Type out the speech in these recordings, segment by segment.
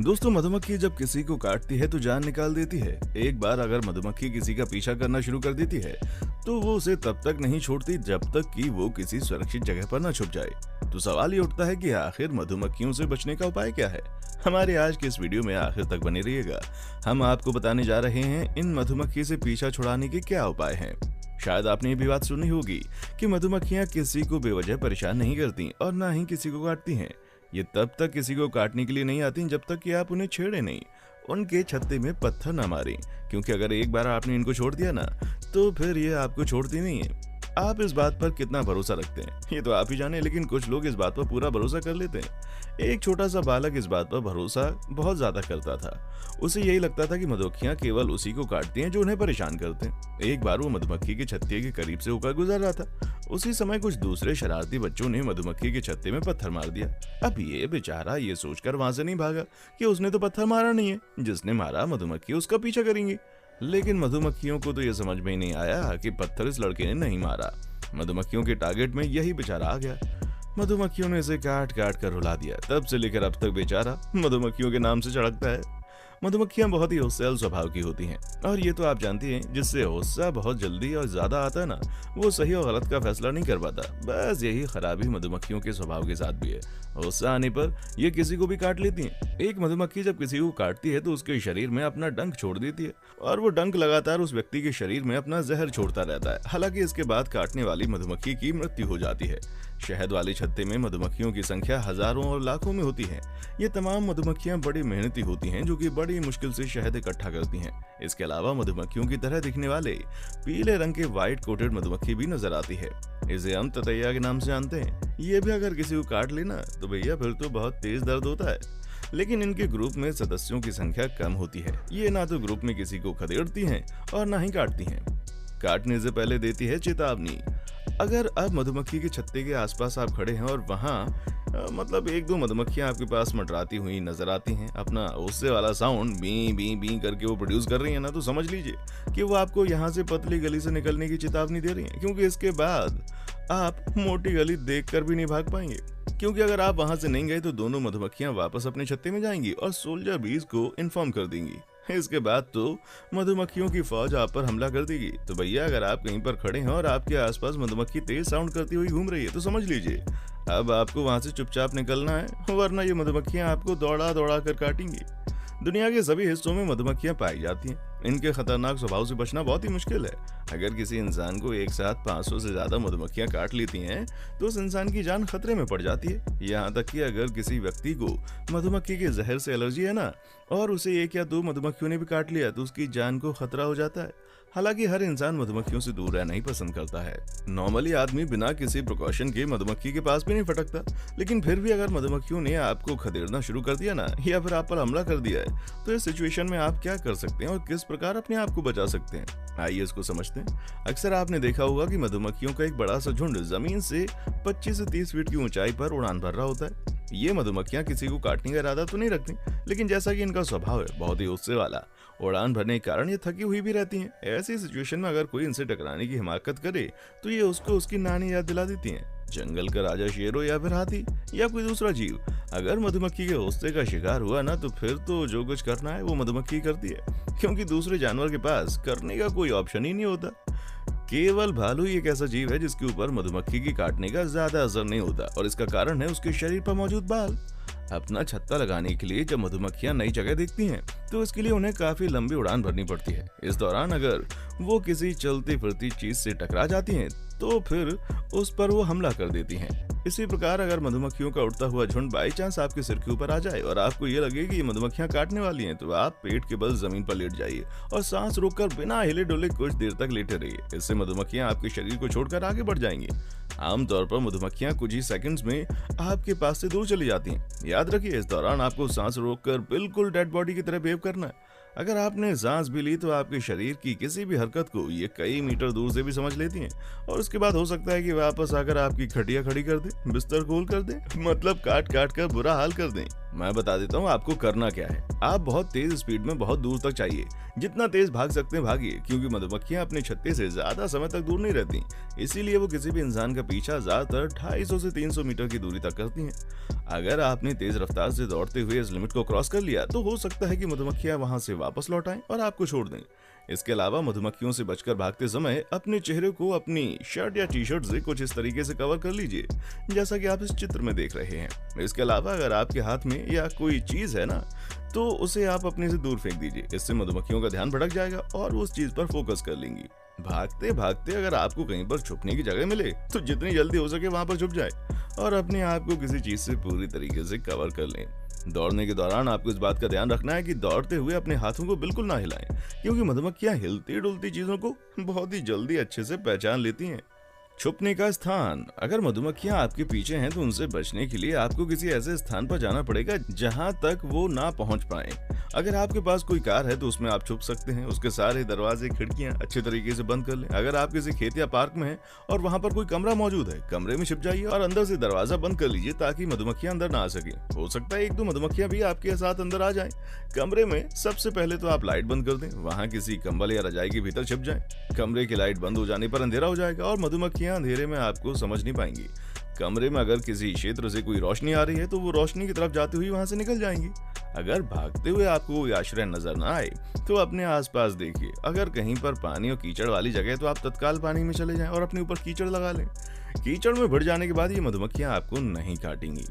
दोस्तों, मधुमक्खी जब किसी को काटती है तो जान निकाल देती है। एक बार अगर मधुमक्खी किसी का पीछा करना शुरू कर देती है तो वो उसे तब तक नहीं छोड़ती जब तक कि वो किसी सुरक्षित जगह पर न छुप जाए। तो सवाल ये उठता है कि आखिर मधुमक्खियों से बचने का उपाय क्या है। हमारे आज के इस वीडियो में आखिर तक बने रहिएगा। हम आपको बताने जा रहे हैं इन मधुमक्खी से पीछा छुड़ाने के क्या उपाय हैं। शायद आपने ये भी बात सुनी होगी कि मधुमक्खियां किसी को बेवजह परेशान नहीं करती और ना ही किसी को काटती हैं। ये तब तक किसी को काटने के लिए नहीं आती जब तक कि आप उन्हें छेड़े नहीं, उनके छत्ते में पत्थर ना मारें, क्योंकि अगर एक बार आपने इनको छोड़ दिया ना तो फिर ये आपको छोड़ती नहीं है। आप इस बात पर कितना भरोसा रखते हैं ये तो आप ही जाने, लेकिन कुछ लोग इस बात पर पूरा भरोसा कर लेते हैं। एक छोटा सा बालक इस बात पर भरोसा बहुत ज्यादा करता था। उसे यही लगता था कि मधुमक्खियां केवल उसी को काटती हैं जो उन्हें परेशान करते हैं। एक बार वो मधुमक्खी के छत्ते के करीब से होकर गुजर रहा था। उसी समय कुछ दूसरे शरारती बच्चों ने मधुमक्खी के छत्ते में पत्थर मार दिया। अब ये बेचारा ये सोचकर वहां से नहीं भागा कि उसने तो पत्थर मारा नहीं है, जिसने मारा मधुमक्खी उसका पीछा करेंगी। लेकिन मधुमक्खियों को तो ये समझ में ही नहीं आया कि पत्थर इस लड़के ने नहीं मारा। मधुमक्खियों के टारगेट में यही बेचारा आ गया। मधुमक्खियों ने इसे काट काट कर रुला दिया। तब से लेकर अब तक बेचारा मधुमक्खियों के नाम से चढ़कता है। मधुमक्खियां बहुत ही होशियार स्वभाव की होती हैं और ये तो आप जानती हैं, जिससे गुस्सा बहुत जल्दी और ज्यादा आता है ना, वो सही और गलत का फैसला नहीं कर पाता। बस यही खराबी मधुमक्खियों के स्वभाव के साथ भी है। गुस्सा आने पर ये किसी को भी काट लेती हैं। एक मधुमक्खी जब किसी को काटती है तो उसके शरीर में अपना डंक छोड़ देती है और वो डंक लगातार उस व्यक्ति के शरीर में अपना जहर छोड़ता रहता है। हालांकि इसके बाद काटने वाली मधुमक्खी की मृत्यु हो जाती है। शहद वाले छत्ते में मधुमक्खियों की संख्या हजारों और लाखों में होती है। ये तमाम मधुमक्खियां बड़ी मेहनती होती हैं जो कि बड़ी मुश्किल से शहद इकट्ठा करती हैं। इसके अलावा मधुमक्खियों की तरह दिखने वाले पीले रंग के व्हाइट कोटेड मधुमक्खी भी नजर आती है। इसे हम ततैया के नाम से जानते हैं। ये भी अगर किसी को काट लेना तो भैया फिर तो बहुत तेज दर्द होता है। लेकिन इनके ग्रुप में सदस्यों की संख्या कम होती है। ये ना तो ग्रुप में किसी को खदेड़ती हैं और ना ही काटती हैं। काटने से पहले देती है चेतावनी। अगर अब मधुमक्खी के छत्ते के आसपास आप खड़े हैं और वहां मतलब एक दो मधुमक्खियां आपके पास मंडराती हुई नजर आती हैं, अपना गुस्से वाला साउंड बी बी बी करके वो प्रोड्यूस कर रही है ना, तो समझ लीजिए कि वो आपको यहाँ से पतली गली से निकलने की चेतावनी दे रही हैं, क्योंकि इसके बाद आप मोटी गली देखकर भी नहीं भाग पाएंगे। क्योंकि अगर आप वहां से नहीं गए तो दोनों मधुमक्खियां वापस अपने छत्ते में जाएंगी और सोल्जर बीज को इन्फॉर्म कर देंगी। इसके बाद तो मधुमक्खियों की फौज आप पर हमला कर देगी। तो भैया अगर आप कहीं पर खड़े हैं और आपके आसपास मधुमक्खी तेज साउंड करती हुई घूम रही है तो समझ लीजिए अब आपको वहां से चुपचाप निकलना है, वरना ये मधुमक्खियां आपको दौड़ा दौड़ा कर काटेंगी। दुनिया के सभी हिस्सों में मधुमक्खियां पाई जाती हैं। इनके खतरनाक स्वभाव से बचना बहुत ही मुश्किल है। अगर किसी इंसान को एक साथ 500 से ज्यादा मधुमक्खियां काट लेती हैं तो उस इंसान की जान खतरे में पड़ जाती है। यहाँ तक कि अगर किसी व्यक्ति को मधुमक्खी के जहर से एलर्जी है ना और उसे एक या दो मधुमक्खियों ने भी काट लिया तो उसकी जान को खतरा हो जाता है। हालांकि हर इंसान मधुमक्खियों से दूर रहना ही पसंद करता है। नॉर्मली आदमी बिना किसी प्रिकॉशन के मधुमक्खी के पास भी नहीं फटकता, लेकिन फिर भी अगर मधुमक्खियों ने आपको खदेड़ना शुरू कर दिया ना या फिर आप पर हमला कर दिया है तो इस सिचुएशन में आप क्या कर सकते हैं और किस प्रकार अपने आप को बचा सकते हैं, आइए इसको समझते हैं। अक्सर आपने देखा होगा कि मधुमक्खियों का एक बड़ा सा झुंड जमीन से 25 से 30 फीट की ऊंचाई पर उड़ान भर रहा होता है। ये मधुमक्खियां किसी को काटने का इरादा तो नहीं रखती, लेकिन जैसा कि इनका स्वभाव है बहुत ही गुस्से वाला, उड़ान भरने के कारण ये थकी हुई भी रहती हैं। ऐसी सिचुएशन में अगर कोई इनसे टकराने की हिमाकत करे तो ये उसको उसकी नानी याद दिला देती हैं। जंगल का राजा शेर हो या फिर हाथी या कोई दूसरा जीव, अगर मधुमक्खी के गुस्से का शिकार हुआ ना तो फिर तो जो कुछ करना है वो मधुमक्खी करती है, क्योंकि दूसरे जानवर के पास करने का कोई ऑप्शन ही नहीं होता। केवल भालू ही एक ऐसा जीव है जिसके ऊपर मधुमक्खी की काटने का ज्यादा असर नहीं होता और इसका कारण है उसके शरीर पर मौजूद बाल। अपना छत्ता लगाने के लिए जब मधुमक्खियां नई जगह देखती हैं तो इसके लिए उन्हें काफी लंबी उड़ान भरनी पड़ती है। इस दौरान अगर वो किसी चलती फिरती चीज से टकरा जाती हैं तो फिर उस पर वो हमला कर देती हैं। इसी प्रकार अगर मधुमक्खियों का उड़ता हुआ झुंड बाई चांस आपके सिर के ऊपर आ जाए और आपको ये लगे कि ये मधुमक्खियां काटने वाली हैं तो आप पेट के बल जमीन पर लेट जाइए और सांस रोककर बिना हिले डुले कुछ देर तक लेटे रहिए। इससे मधुमक्खियां आपके शरीर को छोड़कर आगे बढ़ जाएंगी। आमतौर पर मधुमक्खियां कुछ ही सेकंड्स में आपके पास से दूर चली जाती हैं। याद रखिए इस दौरान आपको सांस रोककर बिल्कुल डेड बॉडी की तरह बिहेव करना है। अगर आपने सांस भी ली तो आपके शरीर की किसी भी हरकत को ये कई मीटर दूर से भी समझ लेती हैं और उसके बाद हो सकता है कि वापस आकर आपकी खटिया खड़ी कर दे, बिस्तर खोल कर दे, मतलब काट काट कर बुरा हाल कर दें। मैं बता देता हूँ आपको करना क्या है। आप बहुत तेज स्पीड में बहुत दूर तक चाहिए, जितना तेज भाग सकते हैं भागिए, क्योंकि मधुमक्खियां अपने छत्ते से ज्यादा समय तक दूर नहीं रहती। इसीलिए वो किसी भी इंसान का पीछा ज्यादातर 250 से 300 मीटर की दूरी तक करती हैं। अगर आपने तेज रफ्तार से दौड़ते हुए इस लिमिट को क्रॉस कर लिया तो हो सकता है कि मधुमक्खियां वहां से वापस लौट आएं और आपको छोड़ दें। इसके अलावा मधुमक्खियों से बचकर भागते समय अपने चेहरे को अपनी शर्ट या टी शर्ट से कुछ इस तरीके से कवर कर लीजिए, जैसा कि आप इस चित्र में देख रहे हैं। इसके अलावा अगर आपके हाथ में या कोई चीज है ना, तो उसे आप अपने से दूर फेंक दीजिए। इससे मधुमक्खियों का ध्यान भटक जाएगा और वो उस चीज पर फोकस कर लेंगी। भागते भागते अगर आपको कहीं पर छुपने की जगह मिले तो जितनी जल्दी हो सके वहां पर छुप जाए और अपने आप को किसी चीज से पूरी तरीके से कवर कर लें। दौड़ने के दौरान आपको इस बात का ध्यान रखना है कि दौड़ते हुए अपने हाथों को बिल्कुल ना हिलाएं, क्योंकि मधुमक्खियां हिलती डुलती चीजों को बहुत ही जल्दी अच्छे से पहचान लेती हैं। छुपने का स्थान। अगर मधुमक्खियां आपके पीछे हैं तो उनसे बचने के लिए आपको किसी ऐसे स्थान पर जाना पड़ेगा जहां तक वो ना पहुंच पाए। अगर आपके पास कोई कार है तो उसमें आप छुप सकते हैं। उसके सारे दरवाजे खिड़कियां अच्छे तरीके से बंद कर लें। अगर आप किसी खेत या पार्क में हैं और वहां पर कोई कमरा मौजूद है, कमरे में छिप जाइए और अंदर से दरवाजा बंद कर लीजिए ताकि मधुमक्खियां अंदर ना आ सके। हो सकता है एक दो मधुमक्खियां भी आपके साथ अंदर आ जाएं। कमरे में सबसे पहले तो आप लाइट बंद कर दें, वहां किसी कंबल या रजाई के भीतर छिप जाएं। कमरे की लाइट बंद हो जाने पर अंधेरा हो जाएगा और मधुमक्खियां अंधेरे में आपको समझ नहीं पाएंगी। कमरे में अगर किसी क्षेत्र से कोई रोशनी आ रही है तो वो रोशनी की तरफ जाती हुई वहां से निकल जाएंगी। अगर भागते हुए आपको कोई आश्रय नजर ना आए तो अपने आसपास देखिए। अगर कहीं पर पानी और कीचड़ वाली जगह है तो आप तत्काल पानी में चले जाएं और अपने ऊपर कीचड़ लगा लें। कीचड़ में भर जाने के बाद ये मधुमक्खियां आपको नहीं काटेंगी।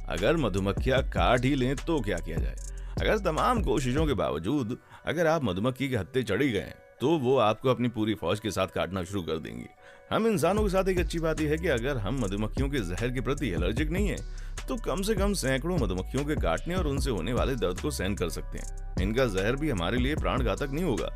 अगर मधुमक्खियां काट ही लें तो क्या किया जाए? अगर तमाम कोशिशों के बावजूद अगर आप मधुमक्खी के हत्थे चढ़ ही गए तो वो आपको अपनी पूरी फौज के साथ काटना शुरू कर देंगी। हम इंसानों के साथ एक अच्छी बात यह है कि अगर हम मधुमक्खियों के जहर के प्रति एलर्जिक नहीं है तो कम से कम सैकड़ों मधुमक्खियों के काटने और उनसे होने वाले दर्द को सहन कर सकते हैं। इनका जहर भी हमारे लिए प्राण घातक नहीं होगा,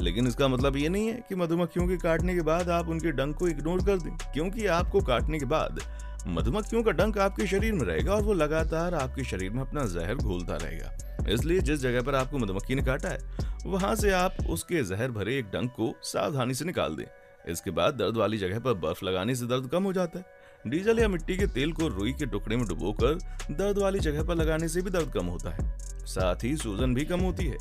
लेकिन इसका मतलब ये नहीं है कि मधुमक्खियों के काटने के बाद आप उनके डंक को इग्नोर कर दें, क्योंकि आपको काटने के बाद मधुमक्खियों का डंक आपके शरीर में रहेगा और वो लगातार आपके शरीर में अपना जहर घोलता रहेगा। इसलिए जिस जगह पर आपको मधुमक्खी ने काटा है वहां से आप उसके जहर भरे एक डंक को सावधानी से निकाल दें। इसके बाद दर्द वाली जगह पर बर्फ लगाने से दर्द कम हो जाता है। डीजल या मिट्टी के तेल को रुई के टुकड़े में डुबोकर दर्द वाली जगह पर लगाने से भी दर्द कम होता है, साथ ही सूजन भी कम होती है।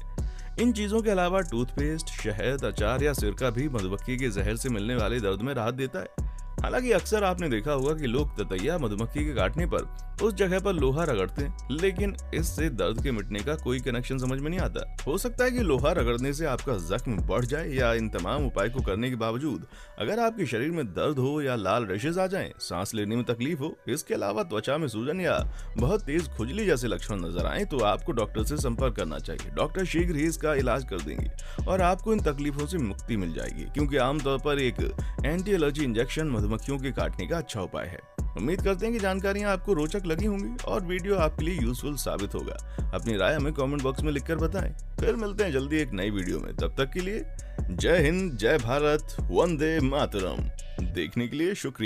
इन चीजों के अलावा टूथपेस्ट, शहद, अचार या सिरका भी मधुमक्खी के जहर से मिलने वाले दर्द में राहत देता है। हालांकि अक्सर आपने देखा होगा कि लोग ततैया मधुमक्खी के काटने पर उस जगह पर लोहा रगड़ते हैं, लेकिन इससे दर्द के मिटने का कोई कनेक्शन समझ में नहीं आता। हो सकता है कि लोहा रगड़ने से आपका जख्म बढ़ जाए, या इन तमाम उपाय को करने के बावजूद अगर आपके शरीर में दर्द हो या लाल रैशेज आ जाएं, सांस लेने में तकलीफ हो, इसके अलावा त्वचा में सूजन या बहुत तेज खुजली जैसे लक्षण नजर आए तो आपको डॉक्टर से संपर्क करना चाहिए। डॉक्टर शीघ्र ही इसका इलाज कर देंगे और आपको इन तकलीफों से मुक्ति मिल जाएगी, क्योंकि आमतौर पर एक एंटी एलर्जी इंजेक्शन मधुमक्खियों के काटने का अच्छा उपाय है। उम्मीद करते हैं कि जानकारियां आपको रोचक लगी होंगी और वीडियो आपके लिए यूजफुल साबित होगा। अपनी राय हमें कमेंट बॉक्स में लिखकर बताएं। फिर मिलते हैं जल्दी एक नई वीडियो में। तब तक के लिए जय हिंद, जय भारत, वंदे मातरम। देखने के लिए शुक्रिया।